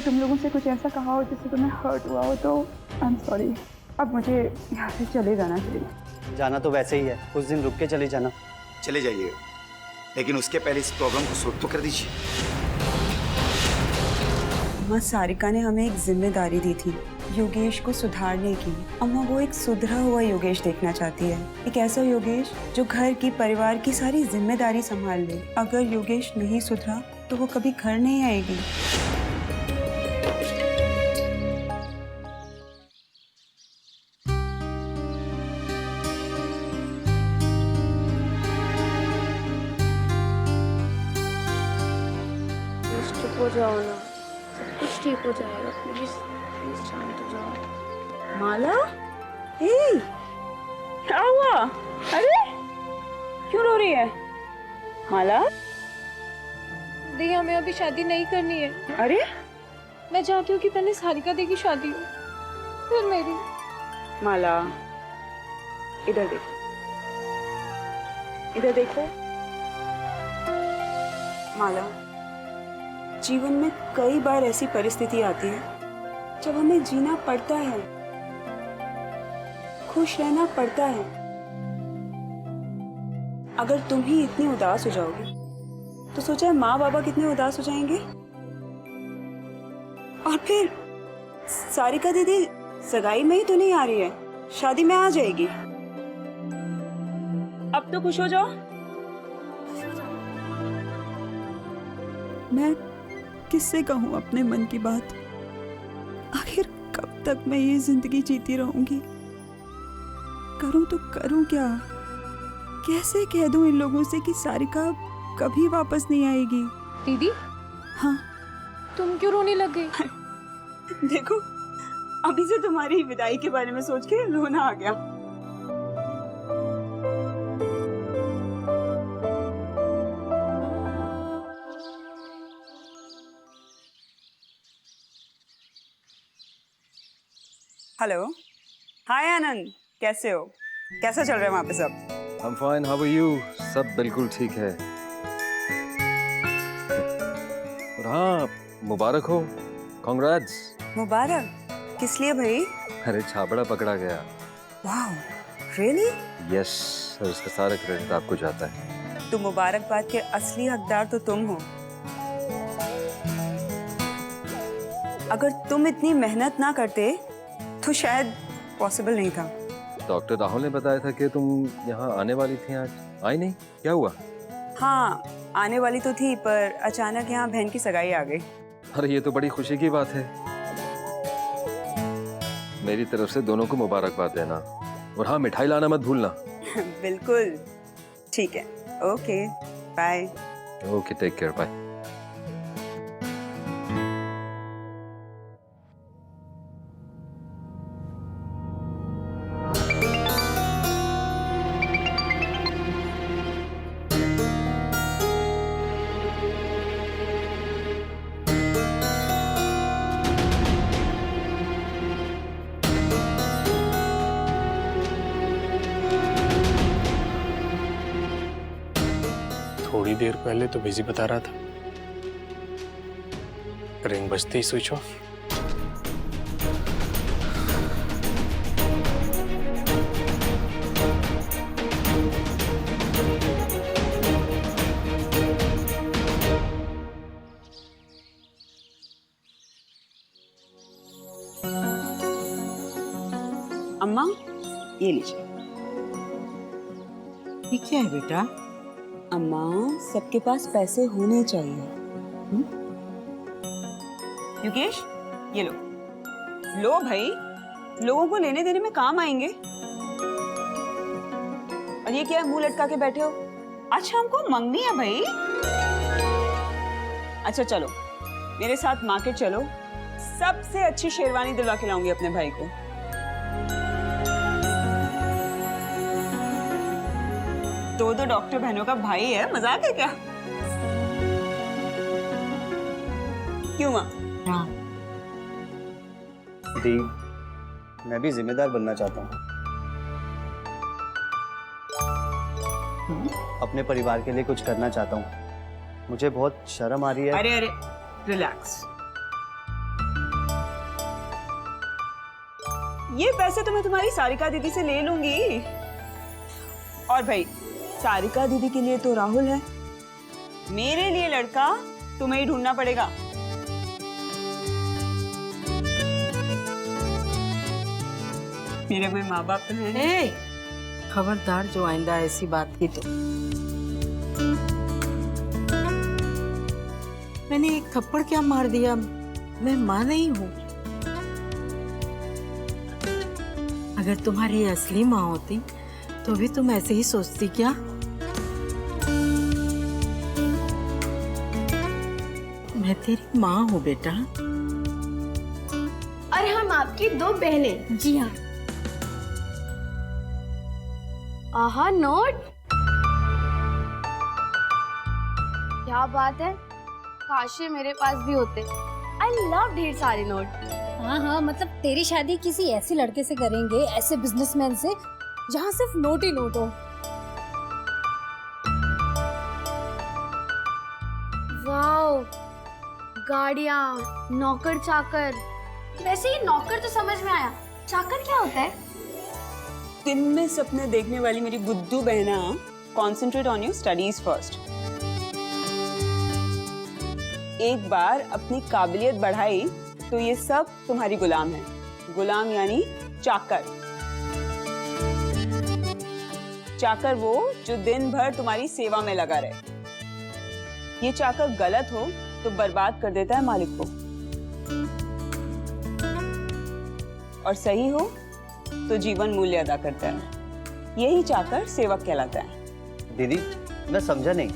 तुम लोगों से कुछ ऐसा कहा हो जिससे तुम्हें हर्ट हुआ हो तो आई एम सॉरी। अब मुझे यहाँ से चले जाना चाहिए। जाना तो वैसे ही है, कुछ दिन रुक के चले जाना। चले जाइए, लेकिन उसके पहले इस प्रॉब्लम को सॉल्व तो कर दीजिए। अम्मा, सारिका ने हमें एक जिम्मेदारी दी थी योगेश को सुधारने की। अम्मा, वो एक सुधरा हुआ योगेश देखना चाहती है, एक ऐसा योगेश जो घर की, परिवार की सारी जिम्मेदारी संभाल ले। अगर योगेश नहीं सुधरा तो वो कभी घर नहीं आएगी। चुप हो जाओ ना, सब कुछ ठीक हो जाएगा। प्लीज प्लीज शांत हो जाओ। माला, हे, क्या हुआ? अरे क्यों रो रही है माला? दी, हमें अभी शादी नहीं करनी है। अरे मैं चाहती हूँ कि पहले सारिका दी की शादी हो, फिर मेरी। माला, इधर देखो, इधर देखो। माला, जीवन में कई बार ऐसी परिस्थिति आती है जब हमें जीना पड़ता है, खुश रहना पड़ता है। अगर तुम ही इतनी उदास हो जाओगे तो सोचा माँ बाबा कितने उदास हो जाएंगे। और फिर सारिका दीदी सगाई में ही तो नहीं आ रही है, शादी में आ जाएगी। अब तो खुश हो जाओ। मैं किससे कहूँ अपने मन की बात? आखिर कब तक मैं ये जिंदगी जीती रहूंगी? करूँ तो करूँ क्या? कैसे कह दूं इन लोगों से कि सारिका कभी वापस नहीं आएगी? दीदी, हाँ, तुम क्यों रोने लग गई? देखो, अभी से तुम्हारी विदाई के बारे में सोच के रोना आ गया। हेलो, हाय आनंद, कैसे हो? कैसा चल रहा है वहाँ पे सब? I'm fine, how are you? सब बिल्कुल ठीक है। और हाँ, मुबारक हो, Congrats। मुबारक? किस लिए भाई? अरे छाबड़ा पकड़ा गया। वाह, रियली? यस, और उसका सारा क्रेडिट आपको जाता है। तो मुबारकबाद के असली हकदार तो तुम हो। अगर तुम इतनी मेहनत ना करते तो शायद पॉसिबल नहीं था। डॉक्टर राहुल ने बताया था कि तुम यहाँ आने वाली थी, आज आई नहीं, क्या हुआ? हाँ, आने वाली तो थी, पर अचानक यहाँ बहन की सगाई आ गई। अरे ये तो बड़ी खुशी की बात है। मेरी तरफ से दोनों को मुबारकबाद देना, और हाँ, मिठाई लाना मत भूलना। बिल्कुल, ठीक है। Okay, bye. Okay, take care, bye. थोड़ी देर पहले तो बिजी बता रहा था, रिंग बजते ही स्विच ऑफ। अम्मा, ये लीजिए। ये क्या है बेटा? अम्मा, सबके पास पैसे होने चाहिए। योगेश, ये लो। लो भाई, लोगों को लेने देने में काम आएंगे। और ये क्या है, मुंह लटका के बैठे हो? अच्छा, हमको मंगनी है भाई। अच्छा चलो, मेरे साथ मार्केट चलो, सबसे अच्छी शेरवानी दिलवा के लाऊंगी अपने भाई को। दो डॉक्टर बहनों का भाई है, मजाक है क्या? क्यों माँ? हाँ, दी, मैं भी जिम्मेदार बनना चाहता हूँ। अपने परिवार के लिए कुछ करना चाहता हूँ। मुझे बहुत शर्म आ रही है। अरे अरे, रिलैक्स। ये पैसे तो मैं तुम्हारी सारिका दीदी से ले लूंगी। और भाई, सारिका दीदी के लिए तो राहुल है, मेरे लिए लड़का तुम्हें ही ढूंढना पड़ेगा। मेरे कोई माँ बाप तो हैं नहीं। खबरदार जो आइंदा ऐसी बात की तो। मैंने एक थप्पड़ क्या मार दिया, मैं माँ नहीं हूँ। अगर तुम्हारी असली माँ होती तो भी तुम ऐसे ही सोचती क्या? मैं तेरी माँ हूँ बेटा। और हम आपकी 2 बहनें। जी हाँ। आहा, नोट। क्या बात है, काश ये मेरे पास भी होते। आई लव ढेर सारे नोट। हाँ हाँ, मतलब तेरी शादी किसी ऐसे लड़के से करेंगे, ऐसे बिजनेसमैन से, जहाँ सिर्फ नोट ही नोट हो। वाओ, गाड़ियाँ, नौकर चाकर। वैसे ही नौकर तो समझ में आया, चाकर क्या होता है? दिन में सपने देखने वाली मेरी बुद्धू बहना, concentrate on your studies first. एक बार अपनी काबिलियत बढ़ाई तो ये सब तुम्हारी गुलाम है। गुलाम यानी चाकर। चाकर वो जो दिन भर तुम्हारी सेवा में लगा रहे। ये चाकर गलत हो तो बर्बाद कर देता है मालिक को, और सही हो तो जीवन मूल्य अदा करता है। यही चाकर सेवक कहलाता है। दीदी, मैं समझा नहीं।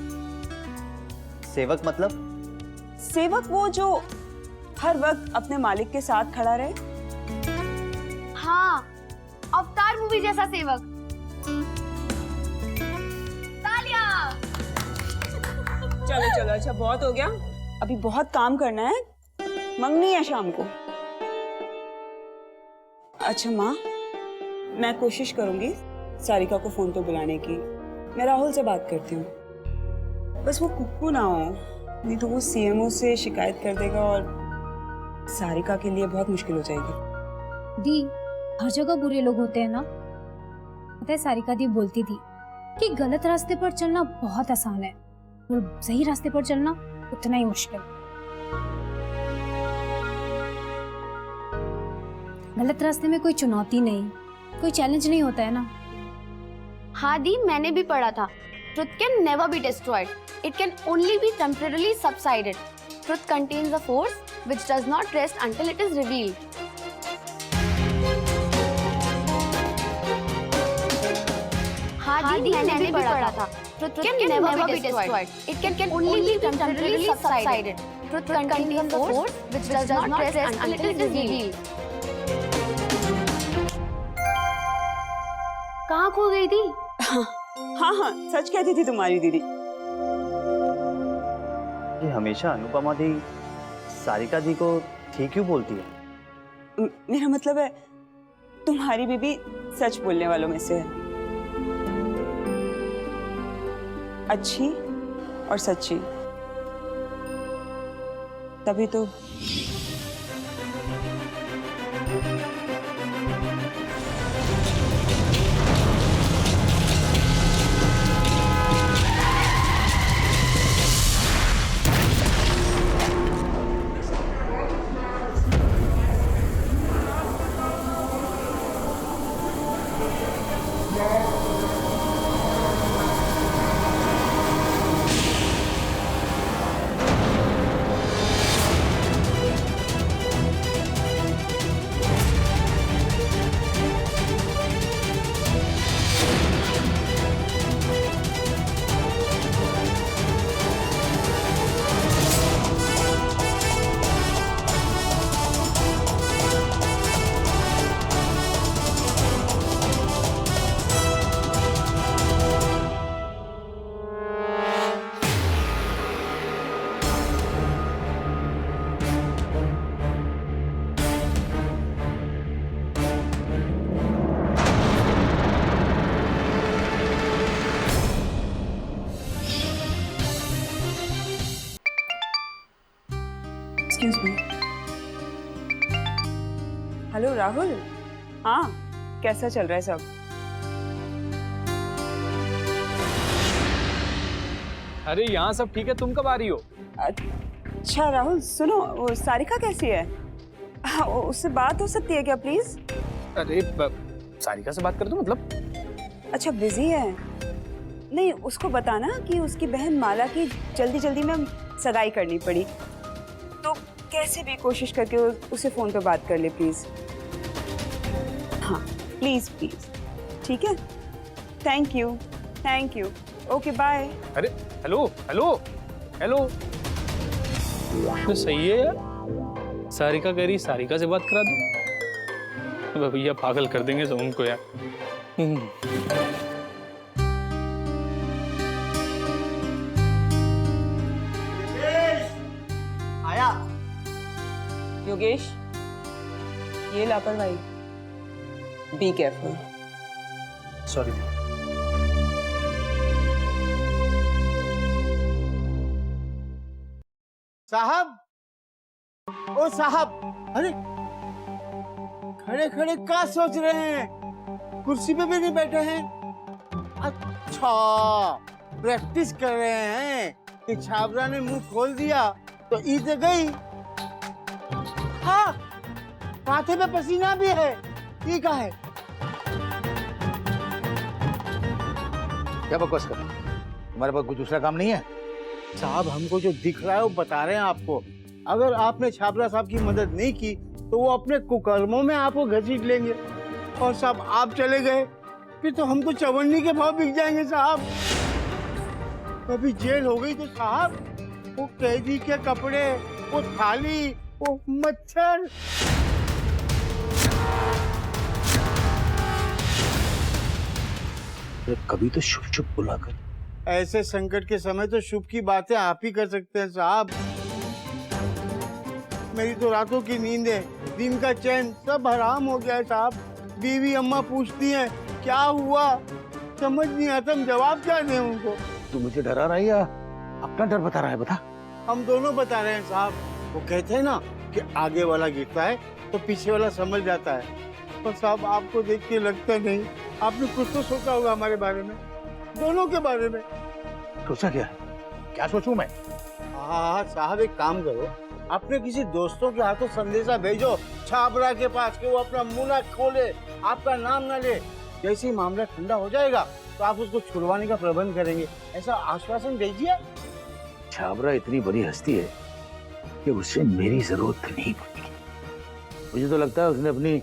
सेवक मतलब? सेवक वो जो हर वक्त अपने मालिक के साथ खड़ा रहे। हाँ, अवतार मूवी जैसा सेवक। तालियां। चलो चलो, अच्छा बहुत हो गया, अभी बहुत काम करना है, मंगनी है शाम को। अच्छा माँ, मैं कोशिश करूंगी सारिका को फोन पे बुलाने की। मैं राहुल से बात करती हूँ, बस वो कुक्कू ना हो, नहीं तो वो सीएमओ से शिकायत कर देगा और सारिका के लिए बहुत मुश्किल हो जाएगी। दी, हर जगह बुरे लोग होते हैं ना। पता है, सारिका दी बोलती थी कि गलत रास्ते पर चलना बहुत आसान है और सही रास्ते पर चलना उतना ही मुश्किल। गलत रास्ते में कोई चुनौती नहीं, कोई चैलेंज नहीं होता है ना। हाँ दी, मैंने भी पढ़ा था, truth can never be destroyed. It can only be temporarily subsided. Truth contains a force which does not rest until it is revealed. हाँ दी, मैंने भी पढ़ा था, truth can never be destroyed. It can only be temporarily subsided. Truth contains a force which does not rest until it is revealed. कहाँ खो गई थी? हाँ हाँ, सच कहती थी तुम्हारी दीदी। ये हमेशा अनुपमा दी सारिका दी को ठीक क्यों बोलती है? मेरा मतलब है, तुम्हारी बीबी सच बोलने वालों में से है, अच्छी और सच्ची। तभी तो हेलो राहुल, हाँ, कैसा चल रहा है सब? अरे यहाँ सब ठीक है, तुम कब आ रही हो? अच्छा राहुल सुनो, वो सारिका कैसी है? हाँ, उससे बात हो सकती है क्या प्लीज? अरे सारिका से बात कर दो मतलब? अच्छा बिजी है? नहीं, उसको बताना कि उसकी बहन माला की जल्दी जल्दी में सगाई करनी पड़ी, तो कैसे भी कोशिश करके उसे फोन पे बात कर ले प्लीज। हाँ प्लीज प्लीज, ठीक है? Thank you, okay bye. अरे हेलो हेलो हेलो, तो सही है यार, सारिका कह रही सारिका से बात करा दो। भैया पागल कर देंगे तो उनको यार। आया। योगेश, ये लापरवाही, बी केयरफुल। सॉरी। साहब, ओ साहब, अरे खड़े खड़े क्या सोच रहे हैं? कुर्सी पे भी नहीं बैठे हैं? अच्छा, प्रैक्टिस कर रहे हैं कि छाबरा ने मुंह खोल दिया तो ईद गई। हाँ, माथे पे पसीना भी है। ये क्या है? क्या बकवास कर रहे हो? तुम्हारे पास कुछ दूसरा काम नहीं है? साहब, हमको जो दिख रहा है वो बता रहे हैं आपको। अगर आपने छाबरा साहब की मदद नहीं की तो वो अपने कुकर्मों में आपको घसीट लेंगे, और साहब आप चले गए फिर तो हम तो चवन्नी के भाव बिक जाएंगे साहब। अभी जेल हो गई तो साहब वो कैदी के कपड़े, वो थाली, वो मच्छर। कभी तो शुभ शुभ बुलाकर। ऐसे संकट के समय तो शुभ की बातें आप ही कर सकते हैं साहब। मेरी तो रातों की नींद है, दिन का चैन सब हराम हो गया है साहब। बीवी अम्मा पूछती हैं क्या हुआ, समझ नहीं आता हम जवाब क्या दें उनको। तू मुझे डरा रहा है या अपना डर बता रहा है? बता। हम दोनों बता रहे हैं साहब। वो कहते हैं ना कि आगे वाला गिरता है तो पीछे वाला समझ जाता है, पर साहब आपको देख के लगता नहीं। आपने कुछ तो सोचा होगा हमारे बारे में, दोनों के बारे में। सोचा क्या? क्या सोचूं मैं? हाँ साहब, एक काम करो, अपने किसी दोस्तों के हाथों संदेशा भेजो छाबरा के पास कि वो अपना मुंह ना खोले, आपका नाम ना ले। जैसे ही मामला ठंडा हो जाएगा तो आप उसको छुड़वाने का प्रबंध करेंगे, ऐसा आश्वासन दीजिए। छाबरा इतनी बड़ी हस्ती है कि उससे मेरी जरूरत नहीं पड़ेगी। मुझे तो लगता है उसने अपनी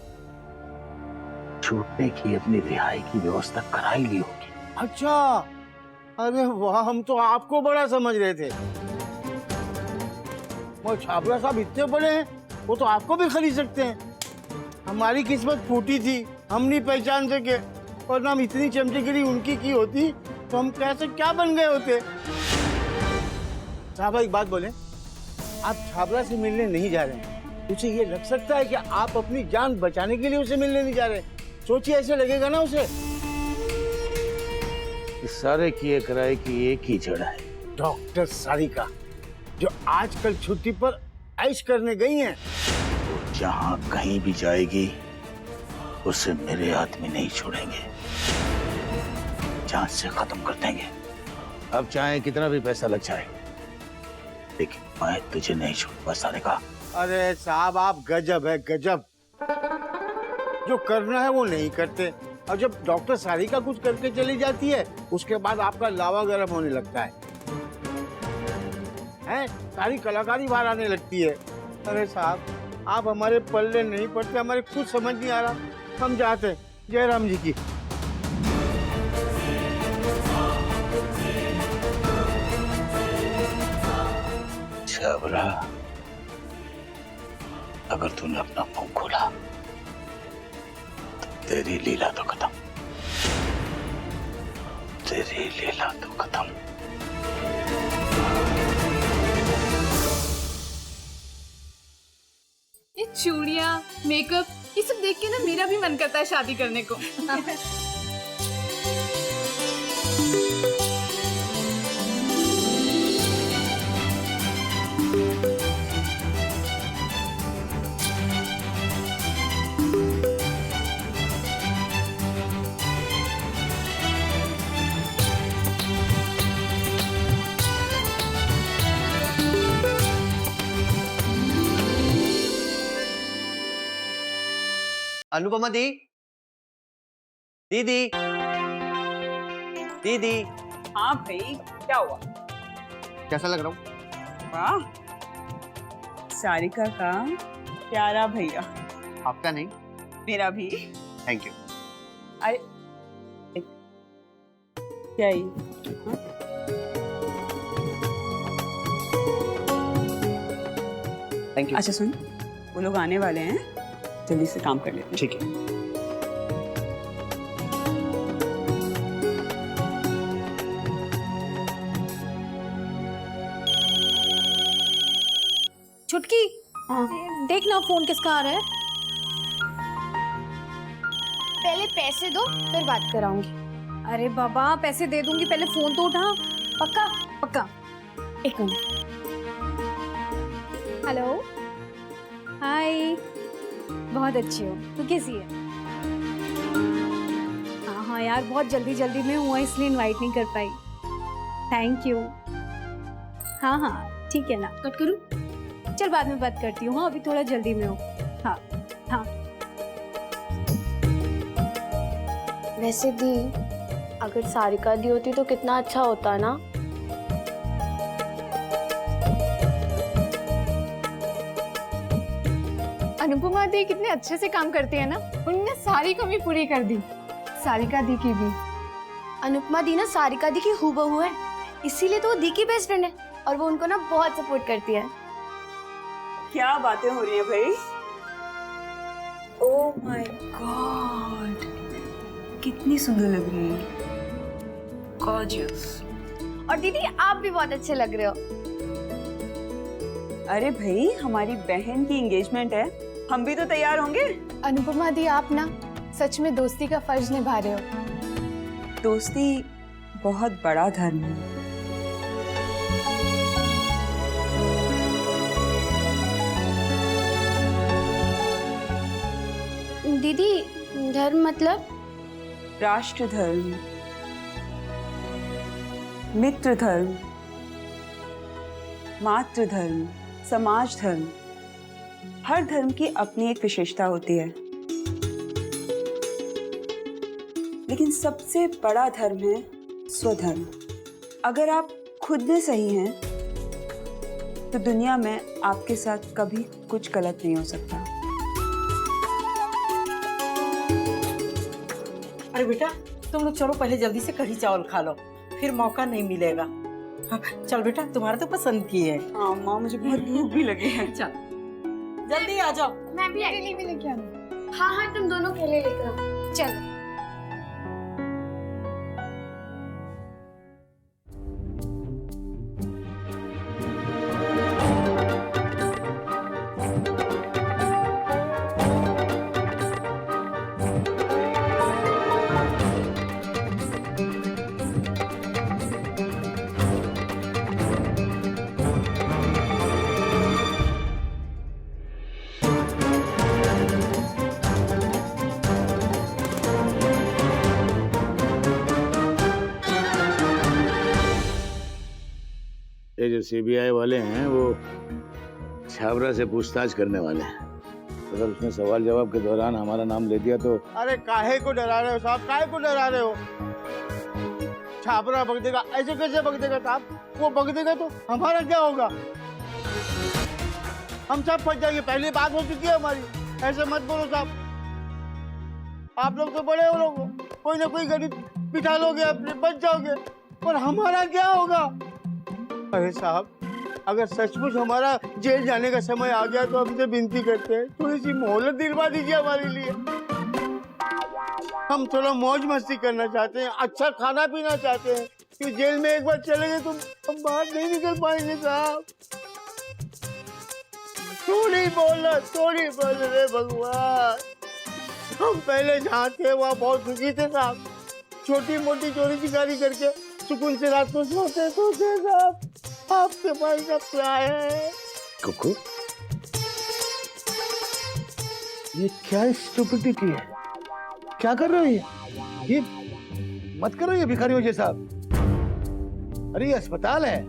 छूटने की, अपनी रिहाई की व्यवस्था करा ही ली होगी। अच्छा, अरे वाह, हम तो आपको बड़ा समझ रहे थे। वो छाबरा साहब इतने बड़े हैं, वो तो आपको भी खरीद सकते हैं। हमारी किस्मत फूटी थी, हम नहीं पहचान सके, और हम इतनी चमचगिरी उनकी की होती तो हम कैसे क्या बन गए होते। साहब एक बात बोले, आप छाबरा से मिलने नहीं जा रहे हैं, उसे ये लग सकता है कि आप अपनी जान बचाने के लिए उसे मिलने नहीं जा रहे। सोचिए, ऐसे लगेगा ना उसे। इस सारे किए कराए की एक ही जड़ है, डॉक्टर सारिका, जो आजकल छुट्टी पर ऐश करने गई हैं। वो जहां कहीं भी जाएगी उसे मेरे हाथ में नहीं छोड़ेंगे, जान से खत्म कर देंगे। अब चाहे कितना भी पैसा लग जाए, लेकिन मैं तुझे नहीं छोड़ूंगा सारिका। अरे साहब, आप गजब है, गजब। जो करना है वो नहीं करते, और जब डॉक्टर सारिका कुछ करके चली जाती है उसके बाद आपका लावा गर्म होने लगता है, सारी कलाकारी बाहर आने लगती है। अरे साहब, आप हमारे पल्ले नहीं पड़ते, हमारे कुछ समझ नहीं आ रहा। हम जाते हैं, जयराम जी की। छाबरा, अगर तूने अपना मुंह खोला तो तेरी लीला तो खत्म, तेरी लीला तो खत्म। ये चूड़ियाँ, मेकअप, ये सब देख के ना मेरा भी मन करता है शादी करने को। अनुपमा दी, दीदी, दीदी। हाँ भाई, क्या हुआ? कैसा लग रहा हूँ? वाह, सारिका का प्यारा भैया। आपका नहीं, मेरा भी। Thank you. अरे क्या ही? Thank you. अच्छा सुन, वो लोग आने वाले हैं, जल्दी से काम कर लेते हैं। ठीक है। छुटकी, देख ना फोन किसका आ रहा है। पहले पैसे दो फिर बात कराऊंगी। अरे बाबा, पैसे दे दूंगी, पहले फोन तो उठा। पक्का? पक्का। एक मिनट। हेलो, हाय, बहुत अच्छी हो, तू कैसी है? हाँ हाँ यार, बहुत जल्दी जल्दी में हुआ इसलिए इनवाइट नहीं कर पाई। Thank you. हाँ हाँ ठीक है ना, कट करूँ? चल बाद में बात करती हूँ। हाँ अभी थोड़ा जल्दी में हूँ। हाँ हाँ। वैसे दी, अगर सारिका दी होती तो कितना अच्छा होता ना। अनुपमा दी कितने अच्छे से काम करती है ना, उनने सारी कमी पूरी कर दी, सारिका दी की भी। अनुपमा दी ना सारिका दी की हूबहू है, इसीलिए तो वो दी की बेस्ट फ्रेंड है और वो उनको ना बहुत सपोर्ट करती है। क्या बातें हो रही हैं भाई? ओह माय गॉड, कितनी सुंदर लग रही है, गॉर्जियस। और दीदी आप भी बहुत अच्छे लग रहे हो। अरे भाई, हमारी बहन की एंगेजमेंट है, हम भी तो तैयार होंगे। अनुपमा दी आप ना सच में दोस्ती का फर्ज निभा रहे हो। दोस्ती बहुत बड़ा धर्म है। दीदी धर्म मतलब? राष्ट्र धर्म, मित्र धर्म, मातृ धर्म, समाज धर्म। हर धर्म की अपनी एक विशेषता होती है, लेकिन सबसे बड़ा धर्म है स्वधर्म। अगर आप खुद में सही हैं, तो दुनिया में आपके साथ कभी कुछ गलत नहीं हो सकता। अरे बेटा, तुम लोग चलो पहले जल्दी से कढ़ी चावल खा लो, फिर मौका नहीं मिलेगा। हाँ, चल बेटा, तुम्हारा तो पसंद की है। हाँ माँ, मुझे बहुत भूख भी लगी है। चल जल्दी आ जाओ। मैं भी मेरे लिए भी लेके आना। हाँ हाँ, तुम दोनों केले लेकर आओ। चलो। ये जो सीबीआई वाले हैं वो छाबरा से पूछताछ करने वाले हैं। अगर उसने सवाल जवाब के दौरान हमारा नाम ले दिया तो। अरे काहे को डरा रहे हो साहब, काहे को डरा रहे हो? छाबरा बग देगा, ऐसे कैसे बग देगा साहब? वो बग देगा तो हमारा क्या होगा? हम सब फंस जाएंगे, पहले बात हो चुकी है हमारी। ऐसे मत बोलो साहब, आप लोग तो बड़े हो, लोग कोई ना कोई गरीब बिठा लोगे, अपने बच जाओगे, और हमारा क्या होगा? अरे साहब, अगर सचमुच हमारा जेल जाने का समय आ गया तो हमसे विनती करते हैं, थोड़ी सी मोहलत दिलवा दीजिए हमारे लिए। हम थोड़ा मौज मस्ती करना चाहते हैं, अच्छा खाना पीना चाहते हैं, कि जेल में एक बार चले गए तो हम बाहर नहीं निकल पाएंगे साहब। थोड़ी बोल रे भगवान। हम पहले जहाँ थे वहाँ बहुत सुखी थे साहब, छोटी मोटी चोरी चिकारी करके सुकून से रात को सोते साहब। आपके पास सब क्या है? कुकू, ये क्या स्टुपिडिटी है? क्या कर रहे हो ये मत करो ये भिखारियों जैसा। अरे ये अस्पताल है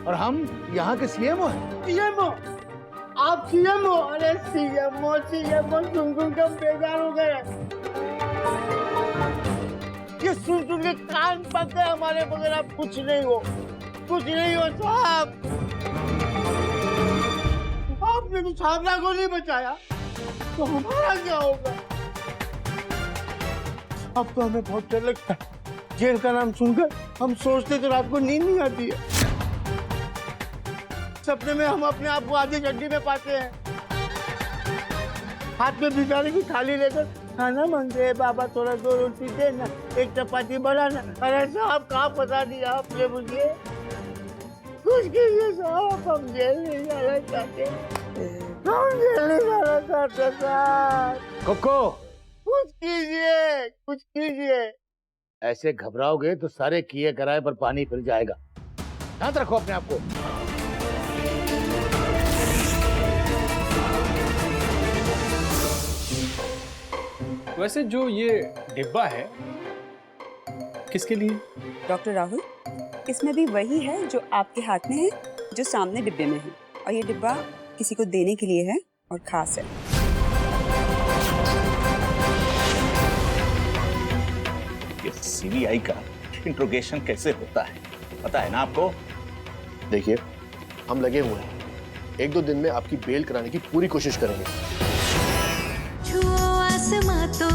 और हम यहाँ के सीएमओ हैं। सीएमओ? आप सीएम हो? अरे सीएम हो सुन सुन के हम बेजार हो गए। ये सुन सुन के कान पक गए हमारे, मगर आप कुछ नहीं हो साहब। आपने तो छात्रा को नहीं बचाया तो हमारा क्या होगा? अब तो हमें बहुत डर लगता है। जेल का नाम सुनकर हम सोचते तो रात को नींद नहीं आती है। सपने में हम अपने आप को आधी चड्डी में पाते हैं, हाथ में भिखारी की थाली लेकर खाना मांगते हैं, बाबा थोड़ा 2 रोटी देना, 1 चपाती बढ़ाना। अरे साहब कहाँ फंसा दिया आपने मुझे? कुछ कीजिए साहब, हम जेल नहीं जाना चाहते, हम जेल नहीं जाना चाहते साहब। कोको, कुछ कीजिए। ऐसे घबराओगे तो सारे किए कराए पर पानी फिर जाएगा। शांत रखो अपने आप को। वैसे जो ये डिब्बा है किसके लिए? डॉक्टर राहुल, इसमें भी वही है जो आपके हाथ में है, जो सामने डिब्बे में है, और ये डिब्बा किसी को देने के लिए है और खास है। ये सीबीआई का इंट्रोगेशन कैसे होता है पता है ना आपको? देखिए, हम लगे हुए हैं, 1-2 दिन में आपकी बेल कराने की पूरी कोशिश करेंगे। छुओ आसमां तो